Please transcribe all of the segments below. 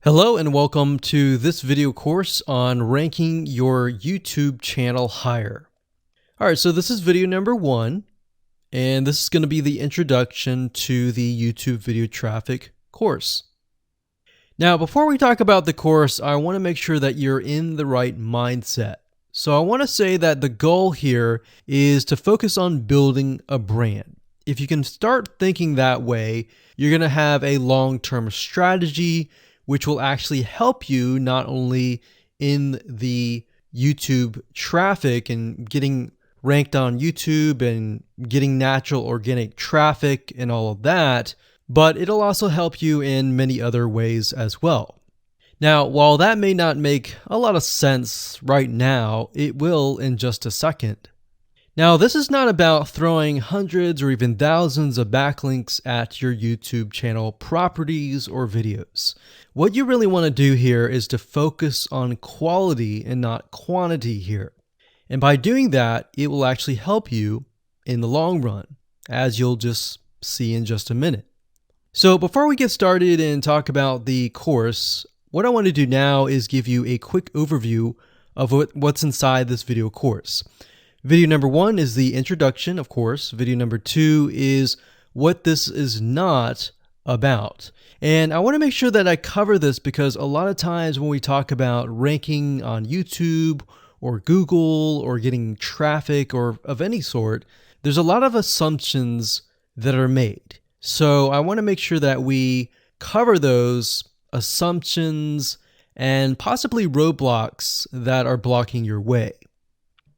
Hello and welcome to this video course on ranking your YouTube channel higher. All right, so this is video number 1, and this is going to be the introduction to the YouTube video traffic course. Now, before we talk about the course, I want to make sure that you're in the right mindset. So I want to say that the goal here is to focus on building a brand. If you can start thinking that way, you're going to have a long-term strategy which will actually help you not only in the YouTube traffic and getting ranked on YouTube and getting natural organic traffic and all of that, but it'll also help you in many other ways as well. Now, while that may not make a lot of sense right now, it will in just a second. Now, this is not about throwing hundreds or even thousands of backlinks at your YouTube channel properties or videos. What you really want to do here is to focus on quality and not quantity here. And by doing that, it will actually help you in the long run, as you'll just see in just a minute. So before we get started and talk about the course, what I want to do now is give you a quick overview of what's inside this video course. Video number 1 is the introduction, of course. Video number 2 is what this is not about. And I want to make sure that I cover this because a lot of times when we talk about ranking on YouTube or Google or getting traffic or of any sort, there's a lot of assumptions that are made. So I want to make sure that we cover those assumptions and possibly roadblocks that are blocking your way.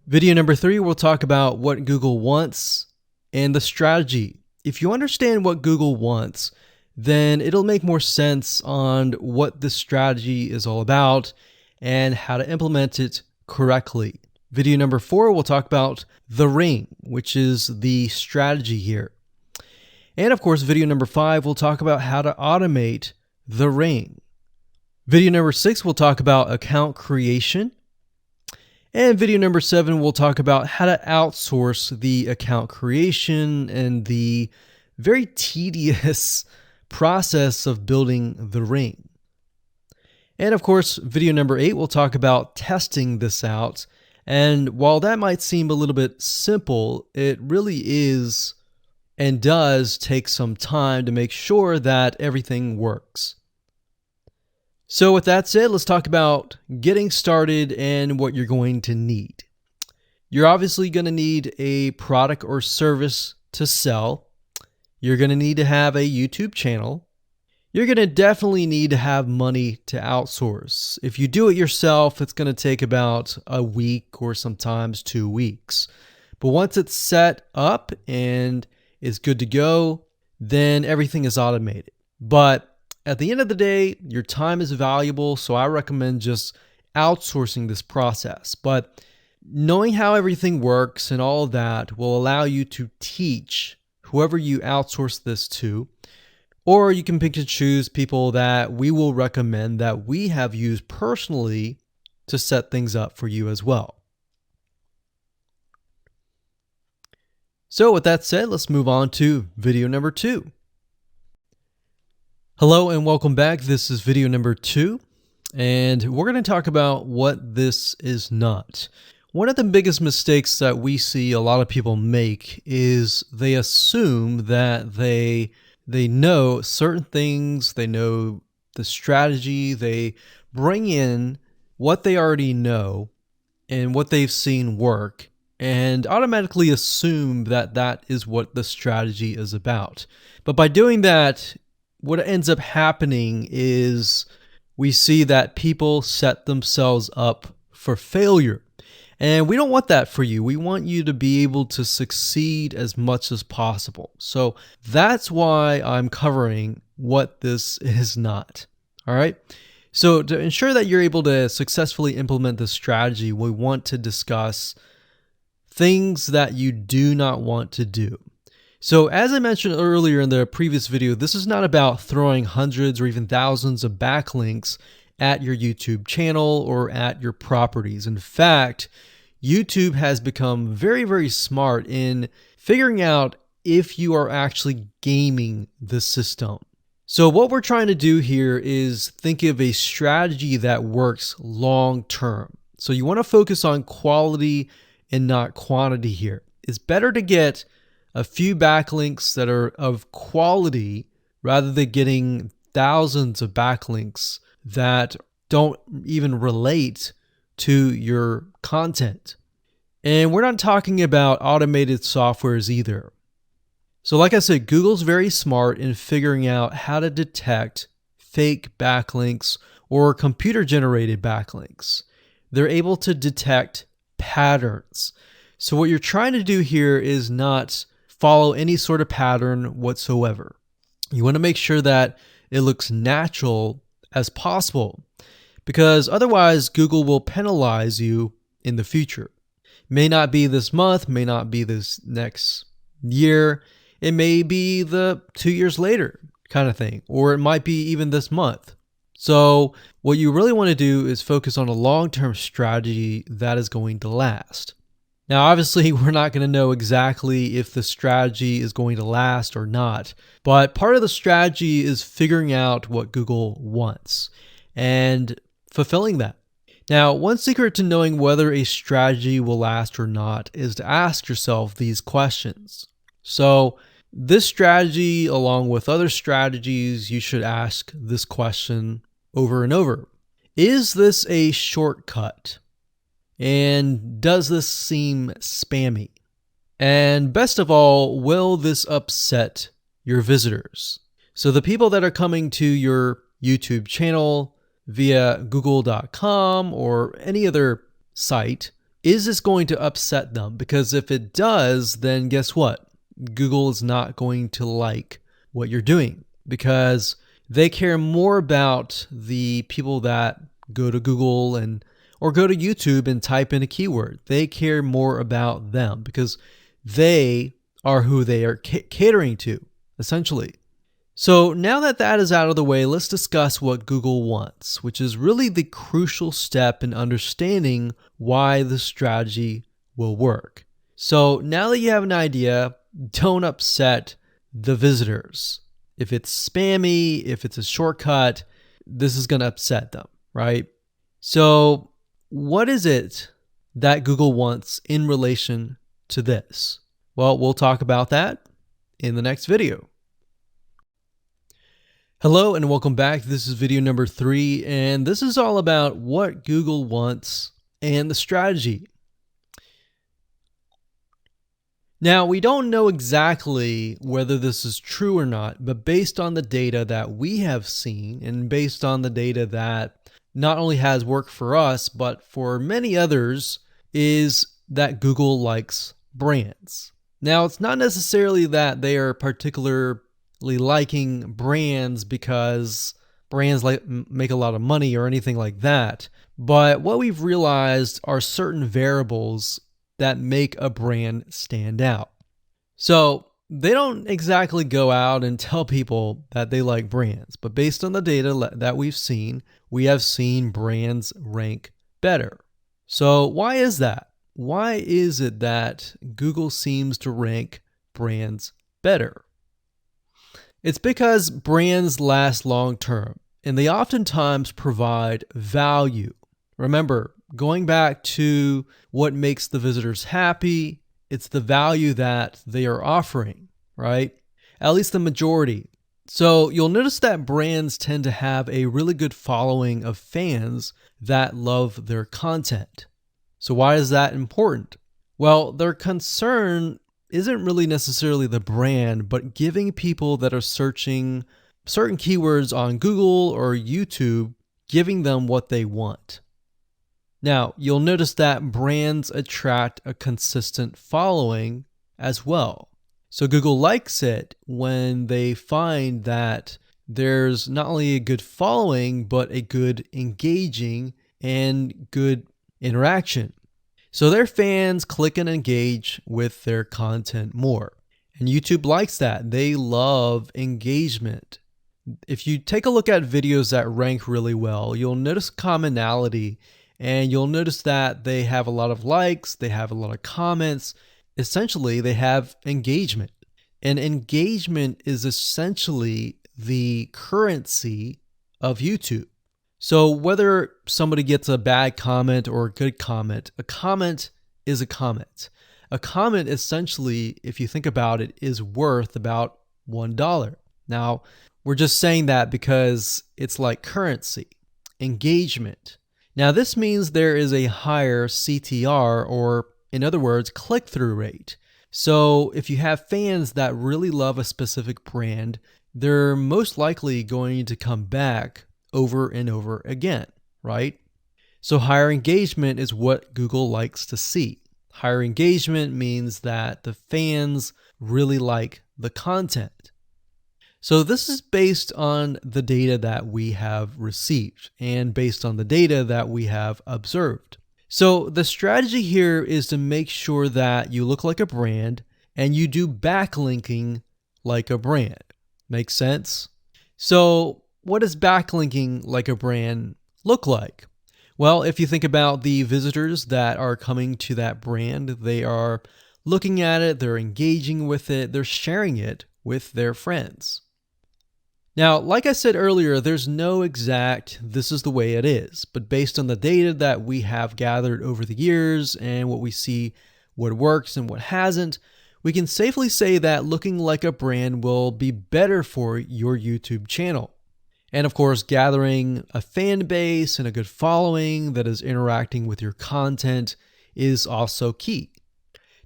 Video number 3, we'll talk about what Google wants and the strategy. If you understand what Google wants, then it'll make more sense on what the strategy is all about and how to implement it correctly. Video number 4, we'll talk about the ring, which is the strategy here. And of course, video number 5, we'll talk about how to automate the ring. Video number 6, we'll talk about account creation. And video number 7, we'll talk about how to outsource the account creation and the very tedious process of building the ring. And of course, video number 8, we'll talk about testing this out. And while that might seem a little bit simple, it really is and does take some time to make sure that everything works. So with that said, let's talk about getting started and what you're going to need. You're obviously going to need a product or service to sell. You're going to need to have a YouTube channel. You're going to definitely need to have money to outsource. If you do it yourself, it's going to take about a week or sometimes 2 weeks. But once it's set up and is good to go, then everything is automated. But at the end of the day, your time is valuable, so I recommend just outsourcing this process. But knowing how everything works and all of that will allow you to teach whoever you outsource this to, or you can pick and choose people that we will recommend that we have used personally to set things up for you as well. So with that said, let's move on to video number 2. Hello and welcome back. This is video number 2, and we're going to talk about what this is not. One of the biggest mistakes that we see a lot of people make is they assume that they know certain things, they know the strategy, they bring in what they already know and what they've seen work, and automatically assume that that is what the strategy is about. But by doing that, what ends up happening is we see that people set themselves up for failure. And we don't want that for you. We want you to be able to succeed as much as possible. So that's why I'm covering what this is not. All right. So to ensure that you're able to successfully implement this strategy, we want to discuss things that you do not want to do. So as I mentioned earlier in the previous video, this is not about throwing hundreds or even thousands of backlinks at your YouTube channel or at your properties. In fact, YouTube has become very, very smart in figuring out if you are actually gaming the system. So what we're trying to do here is think of a strategy that works long term. So you want to focus on quality and not quantity here. It's better to get a few backlinks that are of quality rather than getting thousands of backlinks that don't even relate to your content. And we're not talking about automated softwares either. So like I said, Google's very smart in figuring out how to detect fake backlinks or computer-generated backlinks. They're able to detect patterns. So what you're trying to do here is not follow any sort of pattern whatsoever. You want to make sure that it looks natural as possible, because otherwise Google will penalize you in the future. May not be this month, may not be this next year. It may be the 2 years later kind of thing, or it might be even this month. So what you really want to do is focus on a long-term strategy that is going to last. Now, obviously, we're not going to know exactly if the strategy is going to last or not, but part of the strategy is figuring out what Google wants and fulfilling that. Now, one secret to knowing whether a strategy will last or not is to ask yourself these questions. So this strategy, along with other strategies, you should ask this question over and over. Is this a shortcut? And does this seem spammy? And best of all, will this upset your visitors? So the people that are coming to your YouTube channel via google.com or any other site, is this going to upset them? Because if it does, then guess what? Google is not going to like what you're doing, because they care more about the people that go to Google or go to YouTube and type in a keyword. They care more about them because they are who they are catering to, essentially. So now that that is out of the way, let's discuss what Google wants, which is really the crucial step in understanding why the strategy will work. So now that you have an idea, don't upset the visitors. If it's spammy, if it's a shortcut, this is going to upset them, right? So what is it that Google wants in relation to this? Well, we'll talk about that in the next video. Hello and welcome back. This is video number 3, and this is all about what Google wants and the strategy. Now, we don't know exactly whether this is true or not, but based on the data that we have seen and based on the data that not only has worked for us, but for many others, is that Google likes brands. Now, it's not necessarily that they are particularly liking brands because brands make a lot of money or anything like that, but what we've realized are certain variables that make a brand stand out. So they don't exactly go out and tell people that they like brands, but based on the data that we've seen, we have seen brands rank better. So why is that? Why is it that Google seems to rank brands better? It's because brands last long term, and they oftentimes provide value. Remember, going back to what makes the visitors happy, it's the value that they are offering, right? At least the majority. So you'll notice that brands tend to have a really good following of fans that love their content. So why is that important? Well, their concern isn't really necessarily the brand, but giving people that are searching certain keywords on Google or YouTube, giving them what they want. Now, you'll notice that brands attract a consistent following as well. So Google likes it when they find that there's not only a good following, but a good engaging and good interaction. So their fans click and engage with their content more. And YouTube likes that. They love engagement. If you take a look at videos that rank really well, you'll notice commonality. And you'll notice that they have a lot of likes, they have a lot of comments. Essentially, they have engagement. And engagement is essentially the currency of YouTube. So whether somebody gets a bad comment or a good comment, a comment is a comment. A comment essentially, if you think about it, is worth about $1. Now, we're just saying that because it's like currency, engagement. Now, this means there is a higher CTR, or in other words, click-through rate. So if you have fans that really love a specific brand, they're most likely going to come back over and over again, right? So higher engagement is what Google likes to see. Higher engagement means that the fans really like the content. So this is based on the data that we have received and based on the data that we have observed. So the strategy here is to make sure that you look like a brand and you do backlinking like a brand. Make sense? So what does backlinking like a brand look like? Well, if you think about the visitors that are coming to that brand, they are looking at it, they're engaging with it, they're sharing it with their friends. Now, like I said earlier, there's no exact this is the way it is, but based on the data that we have gathered over the years and what we see what works and what hasn't, we can safely say that looking like a brand will be better for your YouTube channel. And of course, gathering a fan base and a good following that is interacting with your content is also key.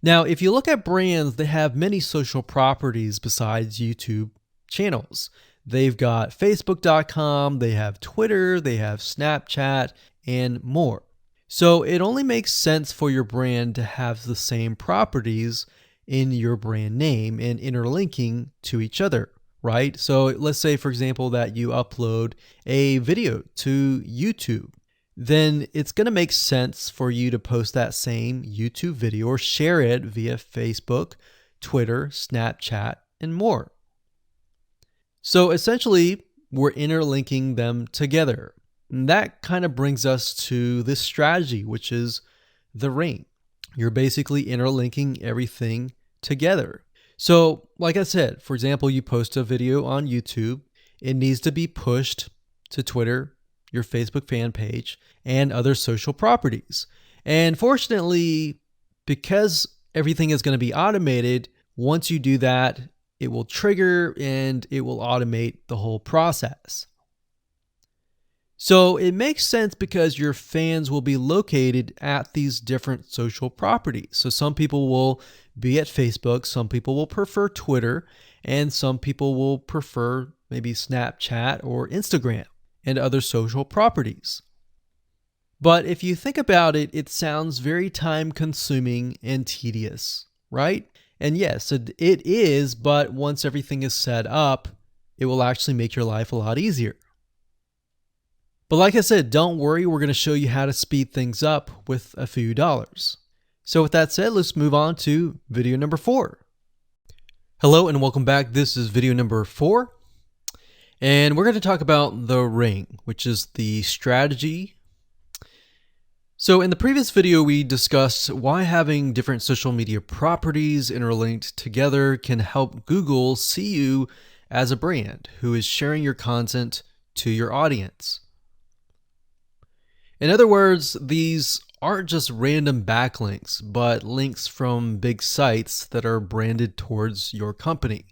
Now, if you look at brands, they have many social properties besides YouTube channels. They've got Facebook.com, they have Twitter, they have Snapchat, and more. So it only makes sense for your brand to have the same properties in your brand name and interlinking to each other, right? So let's say, for example, that you upload a video to YouTube. Then it's going to make sense for you to post that same YouTube video or share it via Facebook, Twitter, Snapchat, and more. So essentially, we're interlinking them together. And that kind of brings us to this strategy, which is the ring. You're basically interlinking everything together. So like I said, for example, you post a video on YouTube, it needs to be pushed to Twitter, your Facebook fan page, and other social properties. And fortunately, because everything is going to be automated, once you do that, it will trigger and it will automate the whole process. So it makes sense because your fans will be located at these different social properties. So some people will be at Facebook, some people will prefer Twitter, and some people will prefer maybe Snapchat or Instagram and other social properties. But if you think about it, it sounds very time consuming and tedious, right? And yes, it is, but once everything is set up, it will actually make your life a lot easier. But like I said, don't worry, we're going to show you how to speed things up with a few dollars. So with that said, let's move on to video number 4. Hello and welcome back. This is video number 4. And we're going to talk about the ring, which is the strategy. So in the previous video, we discussed why having different social media properties interlinked together can help Google see you as a brand who is sharing your content to your audience. In other words, these aren't just random backlinks, but links from big sites that are branded towards your company.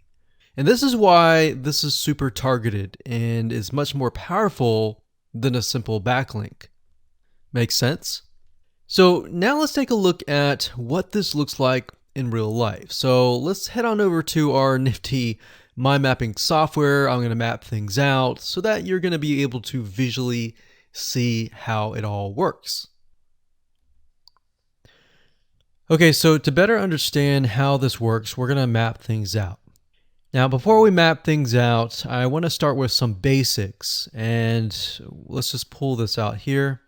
And this is why this is super targeted and is much more powerful than a simple backlink. Make sense? So now let's take a look at what this looks like in real life. So let's head on over to our nifty mind mapping software. I'm going to map things out so that you're going to be able to visually see how it all works. Okay, so to better understand how this works, we're going to map things out. Now, before we map things out, I want to start with some basics, and let's just pull this out here.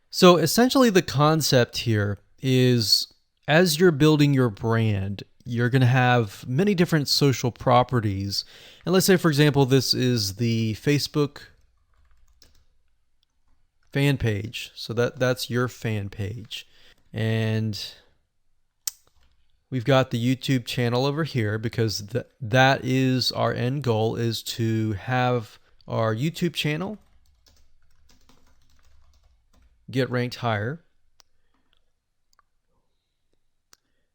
So essentially the concept here is as you're building your brand, you're going to have many different social properties. And let's say, for example, this is the Facebook fan page. So that's your fan page. And we've got the YouTube channel over here because that is our end goal, is to have our YouTube channel get ranked higher.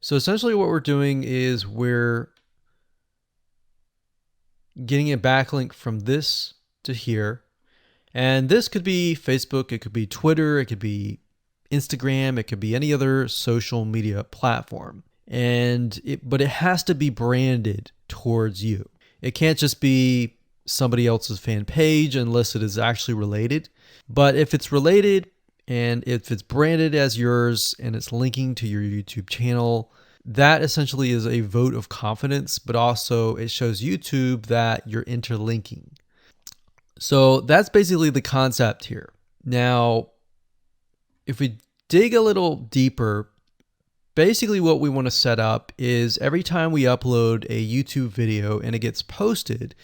So essentially what we're doing is we're getting a backlink from this to here. And this could be Facebook, it could be Twitter, it could be Instagram, it could be any other social media platform. But it has to be branded towards you. It can't just be somebody else's fan page unless it is actually related. But if it's related and if it's branded as yours and it's linking to your YouTube channel, that essentially is a vote of confidence, but also it shows YouTube that you're interlinking. So that's basically the concept here. Now, if we dig a little deeper, basically what we want to set up is every time we upload a YouTube video and it gets posted,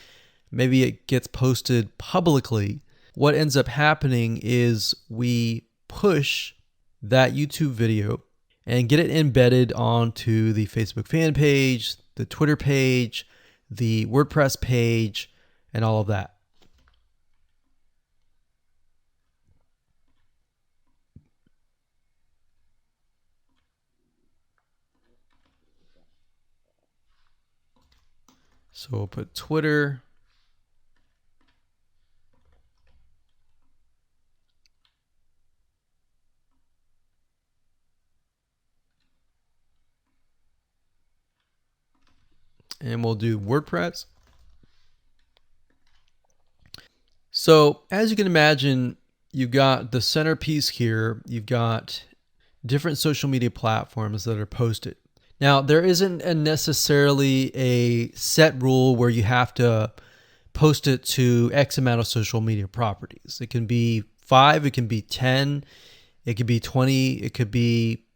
maybe it gets posted publicly, what ends up happening is we push that YouTube video and get it embedded onto the Facebook fan page, the Twitter page, the WordPress page, and all of that. So we'll put Twitter. And we'll do WordPress. So as you can imagine, you've got the centerpiece here. You've got different social media platforms that are posted. Now, there isn't necessarily a set rule where you have to post it to X amount of social media properties. It can be 5, it can be 10, it could be 20, it could be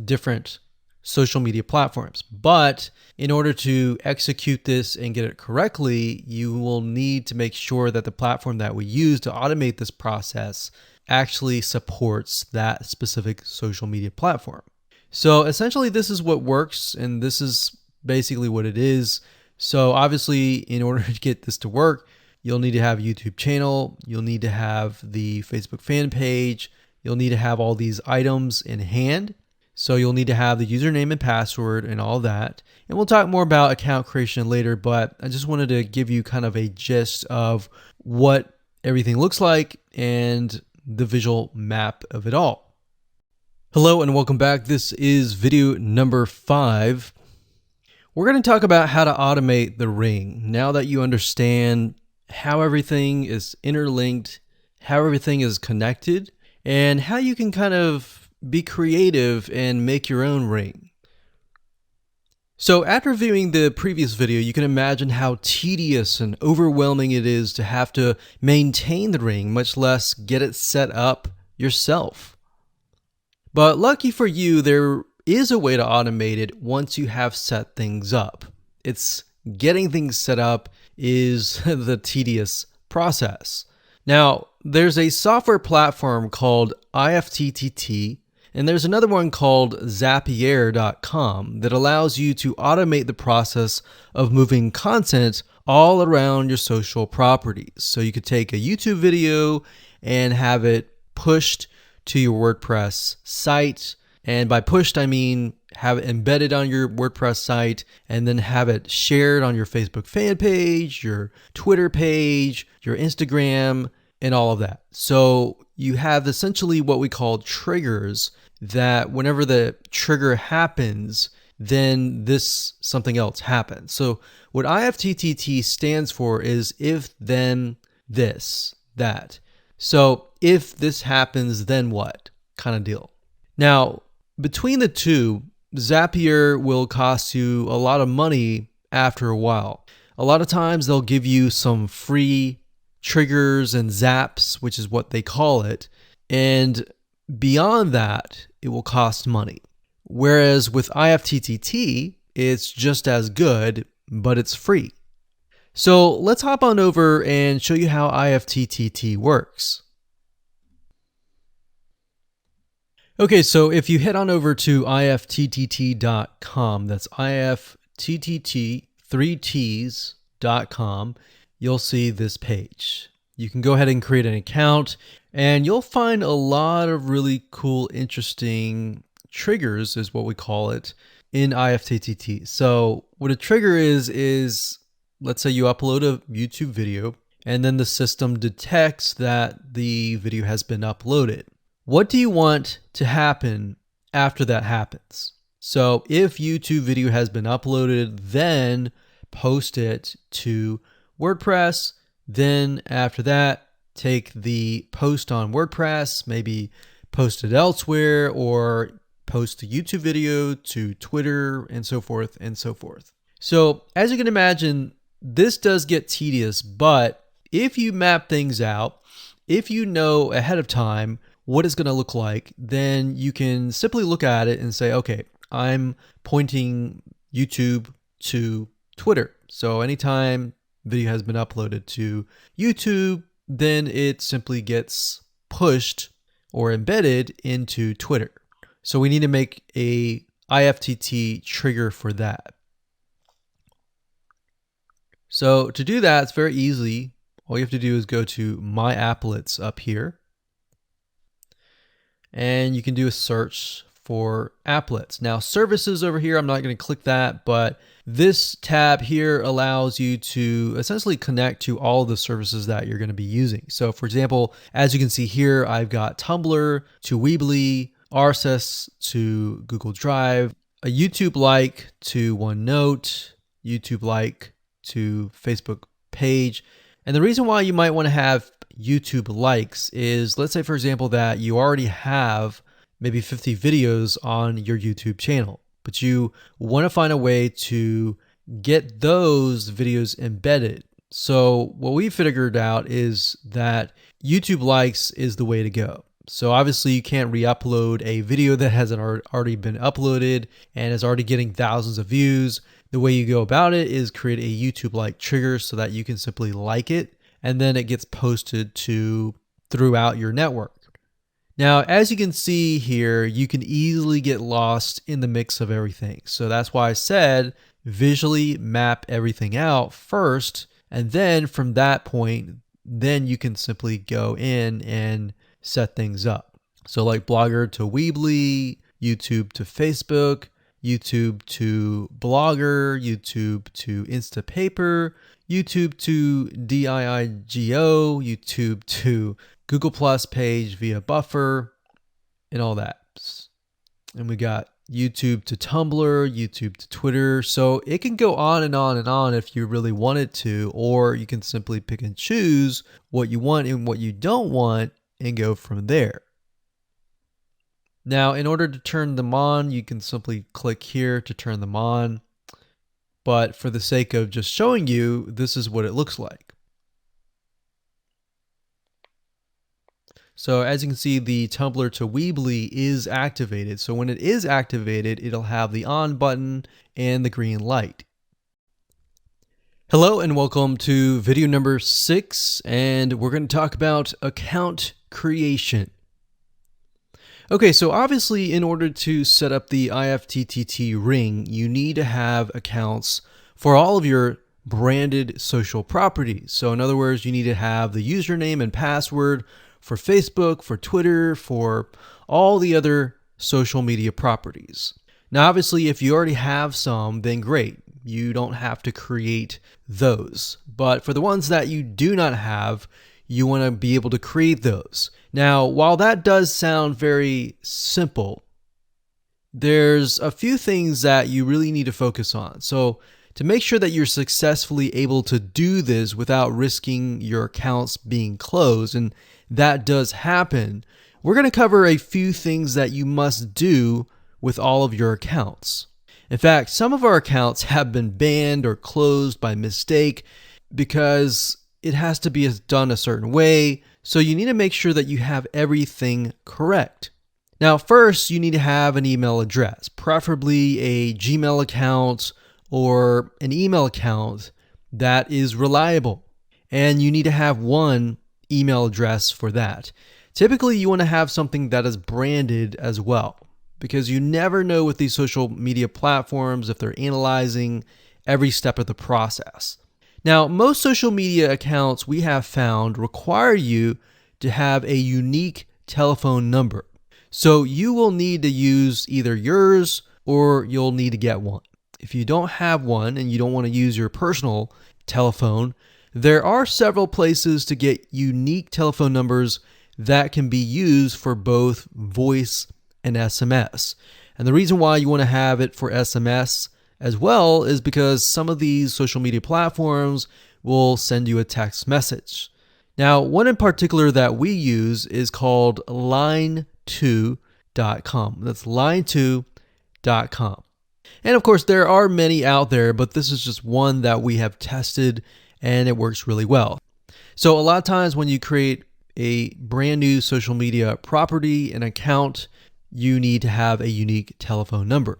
different social media platforms. But in order to execute this and get it correctly, you will need to make sure that the platform that we use to automate this process actually supports that specific social media platform. So essentially this is what works, and this is basically what it is. So obviously in order to get this to work, you'll need to have a YouTube channel, you'll need to have the Facebook fan page, you'll need to have all these items in hand. So you'll need to have the username and password and all that. And we'll talk more about account creation later, but I just wanted to give you kind of a gist of what everything looks like and the visual map of it all. Hello and welcome back. This is video number 5. We're going to talk about how to automate the ring. Now that you understand how everything is interlinked, how everything is connected, and how you can kind of be creative and make your own ring. So after viewing the previous video, you can imagine how tedious and overwhelming it is to have to maintain the ring, much less get it set up yourself. But lucky for you, there is a way to automate it once you have set things up. It's getting things set up is the tedious process. Now, there's a software platform called IFTTT, and there's another one called Zapier.com that allows you to automate the process of moving content all around your social properties. So you could take a YouTube video and have it pushed to your WordPress site. And by pushed, I mean have it embedded on your WordPress site and then have it shared on your Facebook fan page, your Twitter page, your Instagram, and all of that. So you have essentially what we call triggers that whenever the trigger happens, then something else happens. So what IFTTT stands for is if, then, this, that. So if this happens, then what kind of deal. Now, between the two, Zapier will cost you a lot of money after a while. A lot of times they'll give you some free triggers and zaps, which is what they call it. And beyond that, it will cost money. Whereas with IFTTT, it's just as good, but it's free. So let's hop on over and show you how IFTTT works. Okay, so if you head on over to ifttt.com, that's ifttt, 3ts.com, you'll see this page. You can go ahead and create an account, and you'll find a lot of really cool, interesting triggers, is what we call it, in ifttt. So what a trigger is let's say you upload a YouTube video, and then the system detects that the video has been uploaded. What do you want to happen after that happens? So if YouTube video has been uploaded, then post it to WordPress. Then after that, take the post on WordPress, maybe post it elsewhere, or post the YouTube video to Twitter, and so forth and so forth. So as you can imagine, this does get tedious, but if you map things out, if you know ahead of time what it's going to look like, then you can simply look at it and say, okay, I'm pointing YouTube to Twitter. So anytime video has been uploaded to YouTube, then it simply gets pushed or embedded into Twitter. So we need to make a IFTTT trigger for that. So to do that, it's very easy. All you have to do is go to My Applets up here, and you can do a search for applets. Now services over here, I'm not going to click that, but this tab here allows you to essentially connect to all of the services that you're going to be using. So for example, as you can see here, I've got Tumblr to Weebly, RSS to Google Drive, a YouTube like to OneNote, YouTube like to Facebook page. And the reason why you might want to have YouTube likes is, let's say for example that you already have maybe 50 videos on your YouTube channel, but you want to find a way to get those videos embedded. So what we figured out is that YouTube likes is the way to go. So obviously you can't re-upload a video that hasn't already been uploaded and is already getting thousands of views. The way you go about it is create a YouTube like trigger so that you can simply like it, and then it gets posted to throughout your network. Now, as you can see here, you can easily get lost in the mix of everything. So that's why I said visually map everything out first, and then from that point, then you can simply go in and set things up. So like Blogger to Weebly, YouTube to Facebook, YouTube to Blogger, YouTube to Instapaper, YouTube to DIIGO, YouTube to Google Plus page via Buffer, and all that. And we got YouTube to Tumblr, YouTube to Twitter. So it can go on and on and on if you really wanted to, or you can simply pick and choose what you want and what you don't want and go from there. Now, in order to turn them on, you can simply click here to turn them on. But for the sake of just showing you, this is what it looks like. So as you can see, the Tumblr to Weebly is activated. So when it is activated, it'll have the on button and the green light. Hello and welcome to video number 6, and we're going to talk about account creation. Okay, so obviously in order to set up the IFTTT ring, you need to have accounts for all of your branded social properties. So in other words, you need to have the username and password for Facebook, for Twitter, for all the other social media properties. Now, obviously, if you already have some, then great. You don't have to create those. But for the ones that you do not have, you want to be able to create those. Now, while that does sound very simple, there's a few things that you really need to focus on. So to make sure that you're successfully able to do this without risking your accounts being closed, and that does happen, we're going to cover a few things that you must do with all of your accounts. In fact, some of our accounts have been banned or closed by mistake because it has to be done a certain way. So you need to make sure that you have everything correct. Now, first, you need to have an email address, preferably a Gmail account or an email account that is reliable. And you need to have one email address for that. Typically, you want to have something that is branded as well, because you never know with these social media platforms if they're analyzing every step of the process. Now, most social media accounts we have found require you to have a unique telephone number. So you will need to use either yours or you'll need to get one. If you don't have one and you don't want to use your personal telephone, there are several places to get unique telephone numbers that can be used for both voice and SMS. And the reason why you want to have it for SMS as well is because some of these social media platforms will send you a text message. Now, one in particular that we use is called line2.com. That's line2.com. And of course, there are many out there, but this is just one that we have tested and it works really well. So a lot of times when you create a brand new social media property, an account, you need to have a unique telephone number.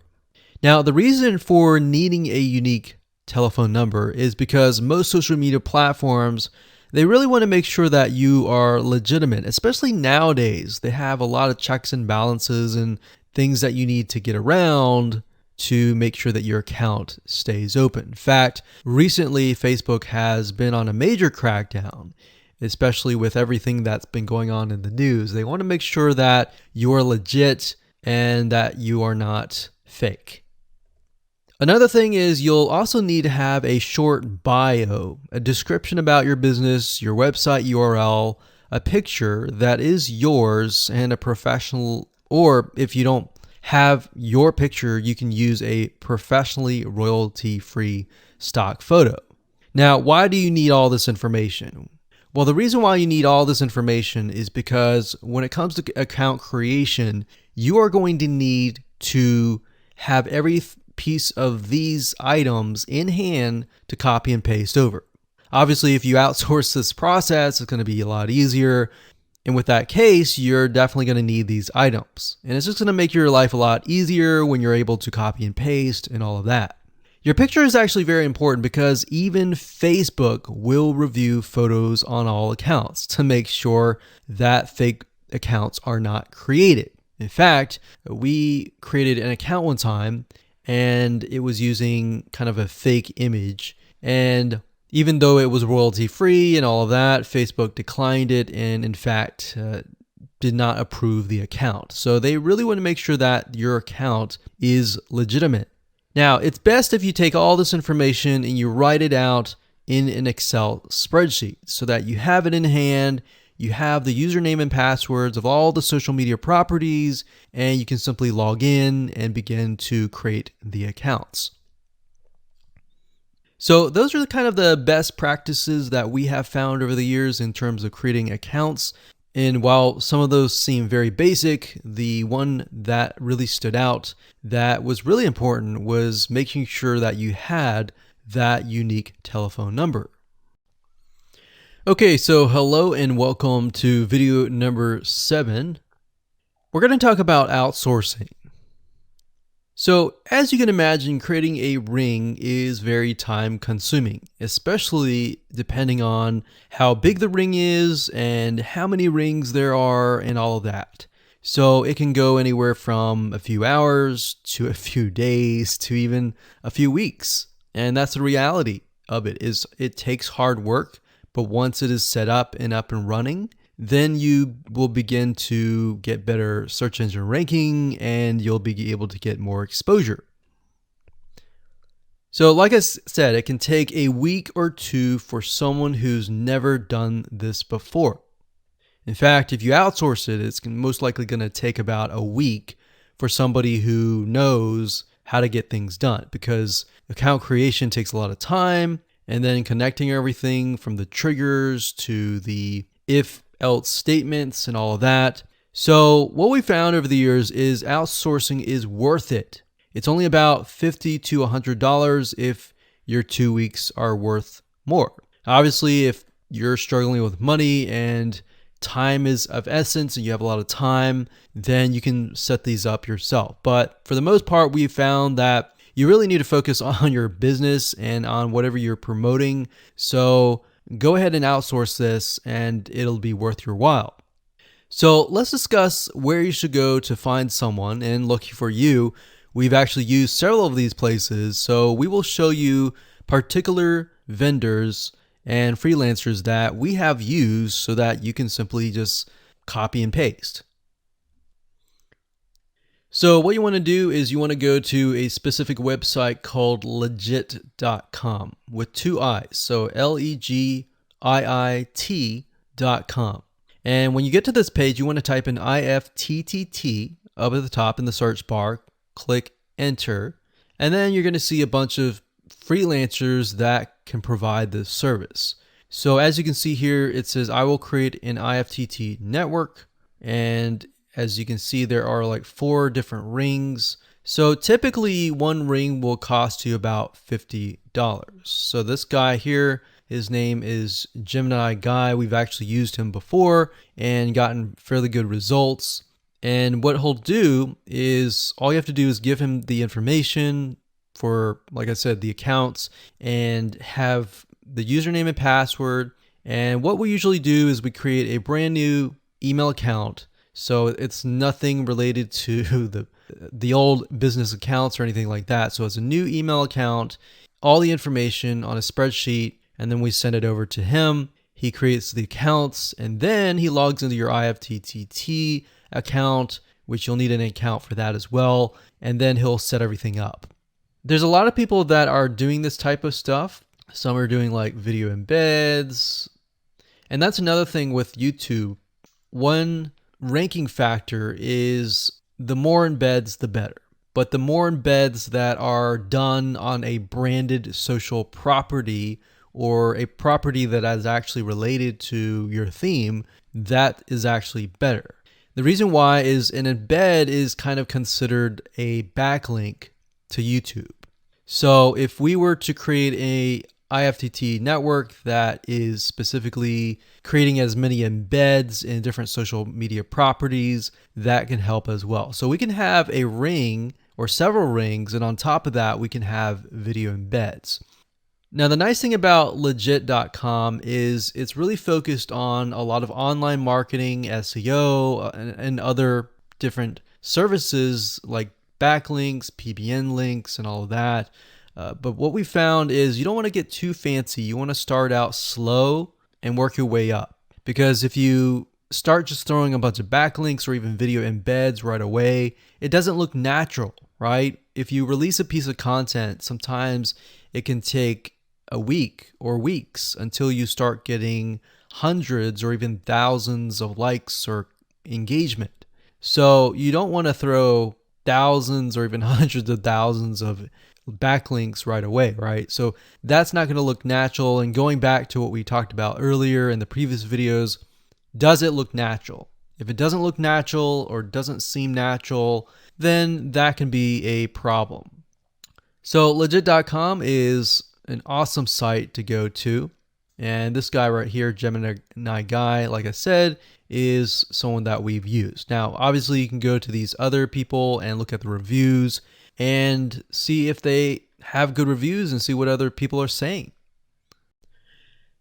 Now, the reason for needing a unique telephone number is because most social media platforms, they really want to make sure that you are legitimate, especially nowadays. They have a lot of checks and balances and things that you need to get around to make sure that your account stays open. In fact, recently Facebook has been on a major crackdown, especially with everything that's been going on in the news. They want to make sure that you are legit and that you are not fake. Another thing is you'll also need to have a short bio, a description about your business, your website URL, a picture that is yours, and a professional, or if you don't have your picture, you can use a professionally royalty-free stock photo. Now, why do you need all this information? Well, the reason why you need all this information is because when it comes to account creation, you are going to need to have every piece of these items in hand to copy and paste over. Obviously, if you outsource this process, it's going to be a lot easier. And with that case, you're definitely going to need these items. And it's just going to make your life a lot easier when you're able to copy and paste and all of that. Your picture is actually very important because even Facebook will review photos on all accounts to make sure that fake accounts are not created. In fact, we created an account one time and it was using kind of a fake image. And even though it was royalty free and all of that, Facebook declined it and in fact did not approve the account. So they really want to make sure that your account is legitimate. Now, it's best if you take all this information and you write it out in an Excel spreadsheet so that you have it in hand, you have the username and passwords of all the social media properties, and you can simply log in and begin to create the accounts. So those are kind of the best practices that we have found over the years in terms of creating accounts. And while some of those seem very basic, the one that really stood out that was really important was making sure that you had that unique telephone number. Okay, so hello and welcome to video number 7. We're going to talk about outsourcing. So as you can imagine, creating a ring is very time consuming, especially depending on how big the ring is and how many rings there are and all of that. So it can go anywhere from a few hours to a few days to even a few weeks. And that's the reality of it, is it takes hard work, but once it is set up and running, then you will begin to get better search engine ranking and you'll be able to get more exposure. So like I said, it can take a week or two for someone who's never done this before. In fact, if you outsource it, it's most likely going to take about a week for somebody who knows how to get things done, because account creation takes a lot of time, and then connecting everything from the triggers to the if else statements and all of that. So what we found over the years is outsourcing is worth it. It's only about $50 to $100 if your 2 weeks are worth more. Obviously, if you're struggling with money and time is of essence and you have a lot of time, then you can set these up yourself. But for the most part, we found that you really need to focus on your business and on whatever you're promoting. So go ahead and outsource this and it'll be worth your while. So let's discuss where you should go to find someone, and lucky for you, we've actually used several of these places. So we will show you particular vendors and freelancers that we have used so that you can simply just copy and paste. So what you want to do is you want to go to a specific website called legit.com with two I's. So LEGIIT.com. And when you get to this page, you want to type in IFTTT up at the top in the search bar, click enter, and then you're going to see a bunch of freelancers that can provide this service. So as you can see here, it says I will create an IFTTT network, and as you can see, there are like 4 different rings. So typically one ring will cost you about $50. So this guy here, his name is Gemini Guy. We've actually used him before and gotten fairly good results. And what he'll do is all you have to do is give him the information for, like I said, the accounts, and have the username and password. And what we usually do is we create a brand new email account. So it's nothing related to the old business accounts or anything like that. So it's a new email account, all the information on a spreadsheet, and then we send it over to him. He creates the accounts, and then he logs into your IFTTT account, which you'll need an account for that as well, and then he'll set everything up. There's a lot of people that are doing this type of stuff. Some are doing like video embeds, and that's another thing with YouTube. One ranking factor is the more embeds, the better. But the more embeds that are done on a branded social property or a property that is actually related to your theme, that is actually better. The reason why is an embed is kind of considered a backlink to YouTube. So if we were to create a IFTTT network that is specifically creating as many embeds in different social media properties, that can help as well. So we can have a ring or several rings, and on top of that, we can have video embeds. Now, the nice thing about legit.com is it's really focused on a lot of online marketing, SEO, and other different services like backlinks, PBN links, and all of that. But what we found is you don't want to get too fancy. You want to start out slow and work your way up. Because if you start just throwing a bunch of backlinks or even video embeds right away, it doesn't look natural, right? If you release a piece of content, sometimes it can take a week or weeks until you start getting hundreds or even thousands of likes or engagement. So you don't want to throw thousands or even hundreds of thousands of backlinks right away, right? So that's not going to look natural. And going back to what we talked about earlier in the previous videos, does it look natural? If it doesn't look natural or doesn't seem natural, then that can be a problem. So legit.com is an awesome site to go to. And this guy right here, Gemini Guy, like I said, is someone that we've used. Now, obviously, you can go to these other people and look at the reviews and see if they have good reviews and see what other people are saying.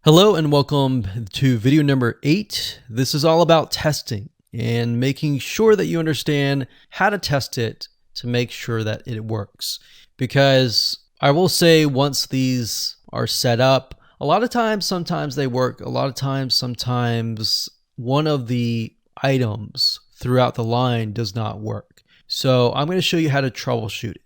Hello and welcome to video number 8. This is all about testing and making sure that you understand how to test it to make sure that it works. Because I will say once these are set up, a lot of times, sometimes they work. A lot of times, sometimes one of the items throughout the line does not work. So I'm going to show you how to troubleshoot it.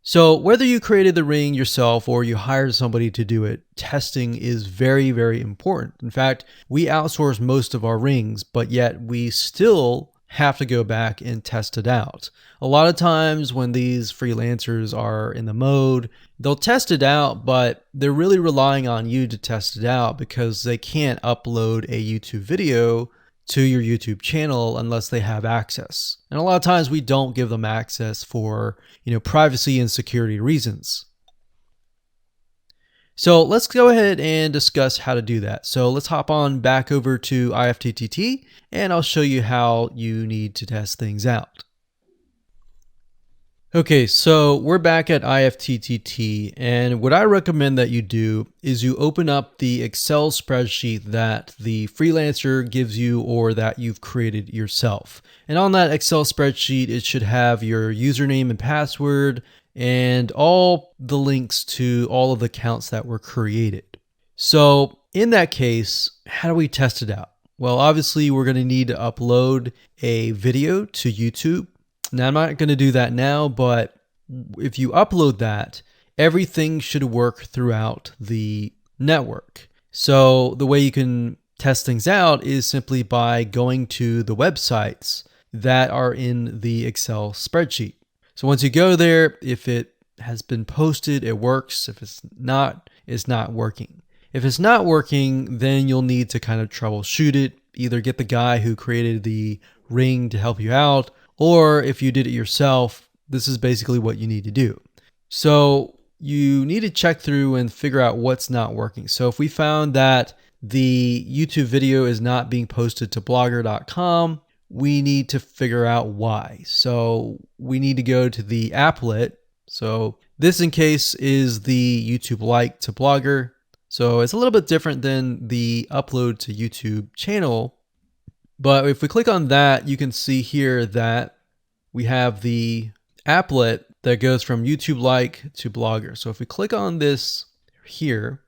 So whether you created the ring yourself or you hired somebody to do it, testing is very, very important. In fact, we outsource most of our rings, but yet we still have to go back and test it out. A lot of times when these freelancers are in the mode, they'll test it out, but they're really relying on you to test it out because they can't upload a YouTube video to your YouTube channel unless they have access. And a lot of times we don't give them access for, privacy and security reasons. So let's go ahead and discuss how to do that. So let's hop on back over to IFTTT and I'll show you how you need to test things out. Okay, so we're back at IFTTT, and what I recommend that you do is you open up the Excel spreadsheet that the freelancer gives you or that you've created yourself. And on that Excel spreadsheet, it should have your username and password and all the links to all of the accounts that were created. So in that case, how do we test it out? Well, obviously we're going to need to upload a video to YouTube. Now, I'm not going to do that now, but if you upload that, everything should work throughout the network. So the way you can test things out is simply by going to the websites that are in the Excel spreadsheet. So once you go there, if it has been posted, it works. If it's not working. If it's not working, then you'll need to kind of troubleshoot it. Either get the guy who created the ring to help you out, or if you did it yourself, this is basically what you need to do. So you need to check through and figure out what's not working. So if we found that the YouTube video is not being posted to blogger.com, we need to figure out why. So we need to go to the applet. So this in case is the YouTube like to Blogger. So it's a little bit different than the upload to YouTube channel. But if we click on that, you can see here that we have the applet that goes from YouTube like to Blogger. So if we click on this here,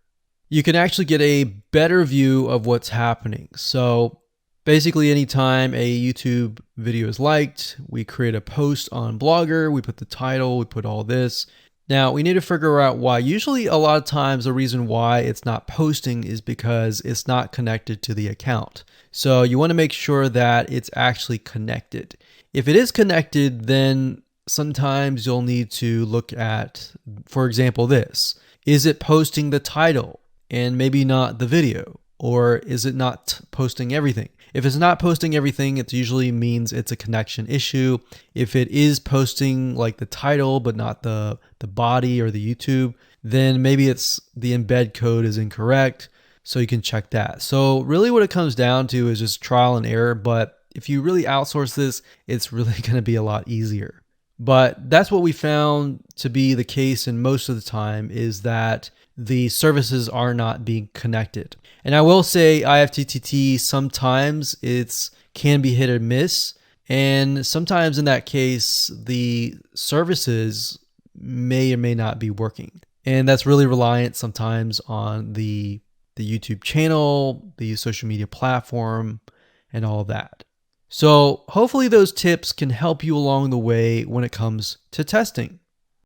you can actually get a better view of what's happening. So basically anytime a YouTube video is liked, we create a post on Blogger, we put the title, we put all this. Now we need to figure out why. Usually a lot of times the reason why it's not posting is because it's not connected to the account. So you want to make sure that it's actually connected. If it is connected, then sometimes you'll need to look at, for example, this. Is it posting the title and maybe not the video? Or is it not posting everything? If it's not posting everything, it usually means it's a connection issue. If it is posting like the title but not the body or the YouTube, then maybe it's the embed code is incorrect. So you can check that. So really what it comes down to is just trial and error. But if you really outsource this, it's really going to be a lot easier. But that's what we found to be the case, and most of the time is that the services are not being connected. And I will say IFTTT, sometimes it's can be hit or miss. And sometimes in that case, the services may or may not be working. And that's really reliant sometimes on the YouTube channel, the social media platform, and all of that. So hopefully those tips can help you along the way when it comes to testing.